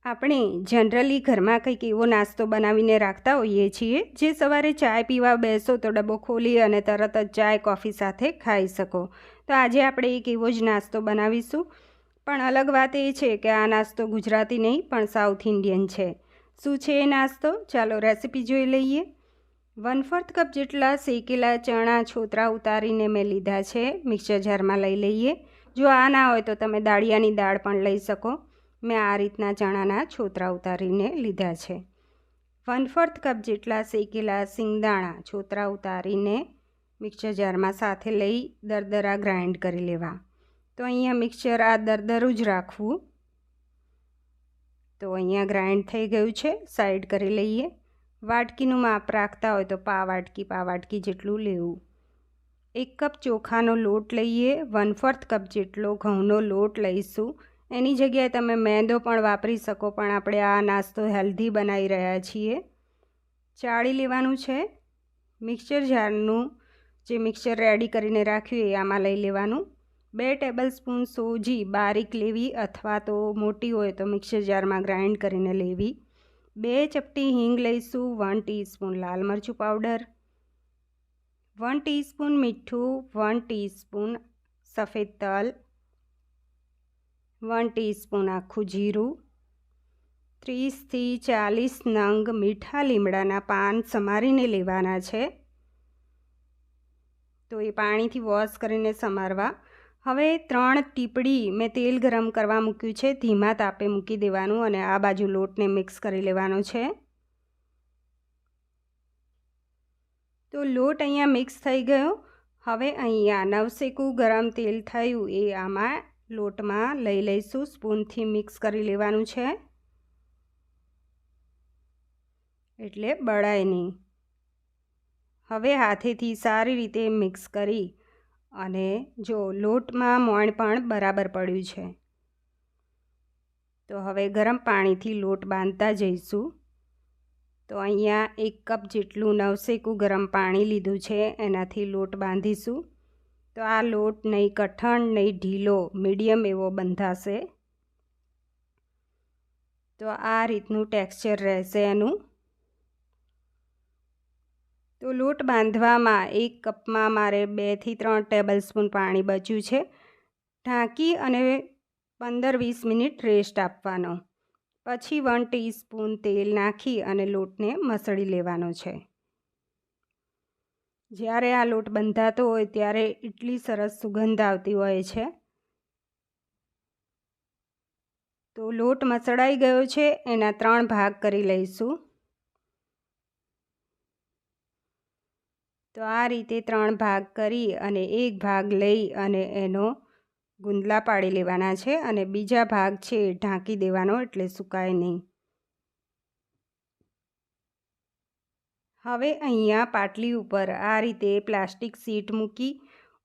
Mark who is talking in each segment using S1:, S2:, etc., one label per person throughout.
S1: આપણે જનરલી ઘરમાં કંઈક એવો નાસ્તો બનાવીને રાખતા હોઈએ છીએ જે સવારે ચાય પીવા બેસો તો ડબ્બો ખોલી અને તરત જ ચાય કોફી સાથે ખાઈ શકો. તો આજે આપણે એક એવો જ નાસ્તો બનાવીશું. પણ અલગ વાત એ છે કે આ નાસ્તો ગુજરાતી નહીં પણ સાઉથ ઇન્ડિયન છે. શું છે એ નાસ્તો? ચાલો રેસીપી જોઈ લઈએ. 1/4 કપ જેટલા શેકેલા ચણા છોતરા ઉતારીને મેં લીધા છે. મિક્સર જારમાં લઈ લઈએ. જો આ ના હોય તો તમે દાળિયાની દાળ પણ લઈ શકો. મેં આ રીતના ચણાના છોતરા ઉતારીને લીધા છે. 1/4 કપ જેટલા શેકેલા સિંગદાણા છોતરા ઉતારીને મિક્સર જારમાં સાથે લઈ દરદરા ગ્રાઇન્ડ કરી લેવા. તો અહીંયા મિક્સર આ દરદરું જ રાખવું. તો અહીંયા ગ્રાઇન્ડ થઈ ગયું છે. સાઈડ કરી લઈએ. વાટકીનું માપ રાખતા હોય તો પાવાટકી જેટલું લેવું. 1 કપ ચોખાનો લોટ લઈએ. 1/4 કપ જેટલો ઘઉંનો લોટ લઈશું. એની જગ્યાએ તમે મેંદો પણ વાપરી શકો, પણ આપણે આ નાસ્તો હેલ્ધી બનાવી રહ્યા છીએ. ચાળી લેવાનું છે. મિક્સર જારનું જે મિક્સર રેડી કરીને રાખ્યું એ આમાં લઈ લેવાનું. 2 ટેબલસ્પૂન સોજી બારીક લેવી અથવા તો મોટી હોય તો મિક્સર જારમાં ગ્રાઇન્ડ કરીને લેવી. 2 ચપટી હિંગ લઈશું. 1 ટીસ્પૂન લાલ મરચું પાવડર, 1 ટીસ્પૂન મીઠું, 1 ટીસ્પૂન સફેદ તલ, 1 ટીસ્પૂન આખું જીરું, 30 થી 40 નંગ મીઠા લીમડાના પાન સમારીને લેવાના છે. તો એ પાણીથી વોશ કરીને સમારવા. હવે 3 ટીપડી મેં તેલ ગરમ કરવા મૂક્યું છે. ધીમા તાપે મૂકી દેવાનું અને આ બાજુ લોટને મિક્સ કરી લેવાનો છે. તો લોટ અહીંયા મિક્સ થઈ ગયો. હવે અહીંયા નવસેકું ગરમ તેલ થયું એ આમાં લોટમાં લઈ લઈશું. સ્પૂનથી મિક્સ કરી લેવાનું છે એટલે બળાય નહીં. હવે હાથેથી સારી રીતે મિક્સ કરી અને જો લોટમાં મોણ પણ બરાબર પડ્યું છે. તો હવે ગરમ પાણીથી લોટ બાંધતા જઈશું. તો અહીંયા 1 કપ જેટલું નવસેકું ગરમ પાણી લીધું છે, એનાથી લોટ બાંધીશું. તો આ લોટ નહીં કઠણ નહીં ઢીલો, મીડિયમ એવો બંધાશે. તો આ રીતનું ટેક્સચર રહેશે એનું. તો લોટ બાંધવામાં 1 કપમાં મારે 2 થી 3 ટેબલસ્પૂન પાણી બચ્યું છે. ઢાંકી અને 15-20 મિનિટ રેસ્ટ આપવાનો. પછી 1 ટીસ્પૂન તેલ નાખી અને લોટને મસળી લેવાનો છે. જ્યારે આ લોટ બંધાતો હોય ત્યારે એટલી સરસ સુગંધ આવતી હોય છે. તો લોટ મસળાઈ ગયો છે. એના 3 ભાગ કરી લઈશું. તો આ રીતે 3 ભાગ કરી અને એક ભાગ લઈ અને એનો ગુંદલા પાડી લેવાના છે અને બીજા ભાગ છે ઢાંકી દેવાનો એટલે સુકાય નહીં. હવે અહીંયા પાટલી ઉપર આ રીતે પ્લાસ્ટિક શીટ મૂકી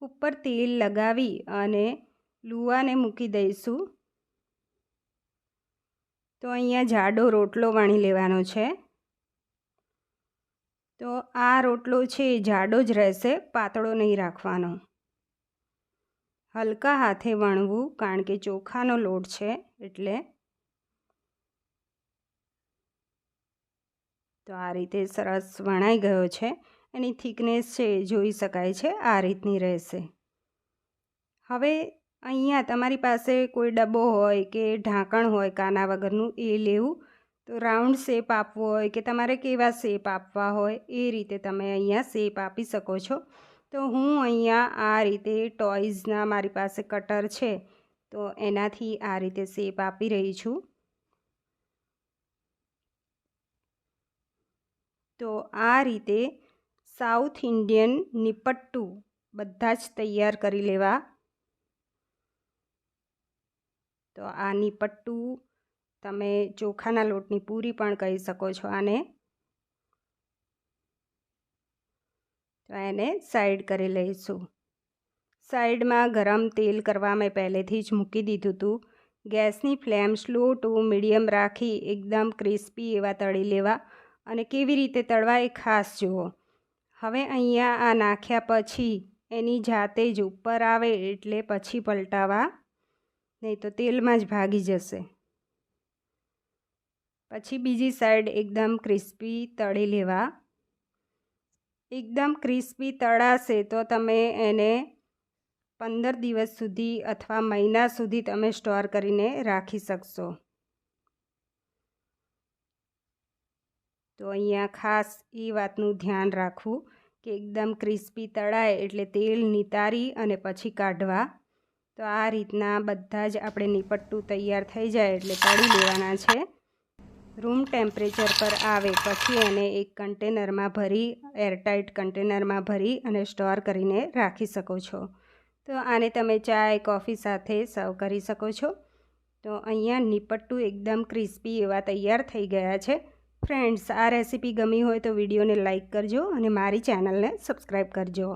S1: ઉપર તેલ લગાવી અને લુવાને મૂકી દઈશું. તો અહીંયા જાડો રોટલો વણી લેવાનો છે. તો આ રોટલો છે જાડો જ રહેશે, પાતળો નહીં રાખવાનો. હલકા હાથે વણવું કારણ કે ચોખાનો લોટ છે એટલે. તો આ રીતે સરસ વણાઈ ગયો છે. એની થિકનેસ છે જોઈ શકાય છે, આ રીતની રહેશે. હવે અહીંયા તમારી પાસે કોઈ ડબ્બો હોય કે ઢાંકણ હોય કાના વગરનું એ લેવું. તો રાઉન્ડ શેપ આપવો હોય કે તમારે કેવા શેપ આપવા હોય એ રીતે તમે અહીંયા શેપ આપી શકો છો. તો હું અહીંયા આ રીતે ટોયઝના મારી પાસે કટર છે તો એનાથી આ રીતે શેપ આપી રહી છું. તો આ રીતે સાઉથ ઇન્ડિયન નિપટ્ટુ બધા જ તૈયાર કરી લેવા. તો આ નિપટ્ટુ તમે ચોખાના લોટની પૂરી પણ કહી શકો છો આને. તો એને સાઈડ કરી લઈશું. સાઈડમાં ગરમ તેલ કરવા મેં પહેલેથી જ મૂકી દીધું હતું. ગેસની ફ્લેમ સ્લો ટુ મીડિયમ રાખી એકદમ ક્રિસ્પી એવા તળી લેવા અને કેવી રીતે તળવા એ ખાસ જુઓ. હવે અહીંયા આ નાખ્યા પછી એની જાતે જ ઉપર આવે એટલે પછી પલટાવા, નહીં તો તેલમાં જ ભાગી જશે. પછી બીજી સાઈડ એકદમ ક્રિસ્પી તળી લેવા. એકદમ ક્રિસ્પી તળાશે તો તમે એને 15 દિવસ સુધી અથવા મહિના સુધી તમે સ્ટોર કરીને રાખી શકશો. તો અહીંયા ખાસ એ વાતનું ધ્યાન રાખવું કે એકદમ ક્રિસ્પી તળાય એટલે તેલ નિતારી અને પછી કાઢવા. તો આ રીતના બધા જ આપણે નિપટ્ટું તૈયાર થઈ જાય એટલે તળી લેવાના છે. રૂમ ટેમ્પરેચર પર આવે પછી એને એક કન્ટેનરમાં ભરી, એરટાઇટ કન્ટેનરમાં ભરી અને સ્ટોર કરીને રાખી શકો છો. તો આને તમે ચાય કોફી સાથે સર્વ કરી શકો છો. તો અહીંયા નિપટ્ટું એકદમ ક્રિસ્પી એવા તૈયાર થઈ ગયા છે. ફ્રેન્ડ્સ, આ રેસીપી ગમી હોય તો વિડીયોને લાઇક કરજો અને મારી ચેનલને સબસ્ક્રાઈબ કરજો.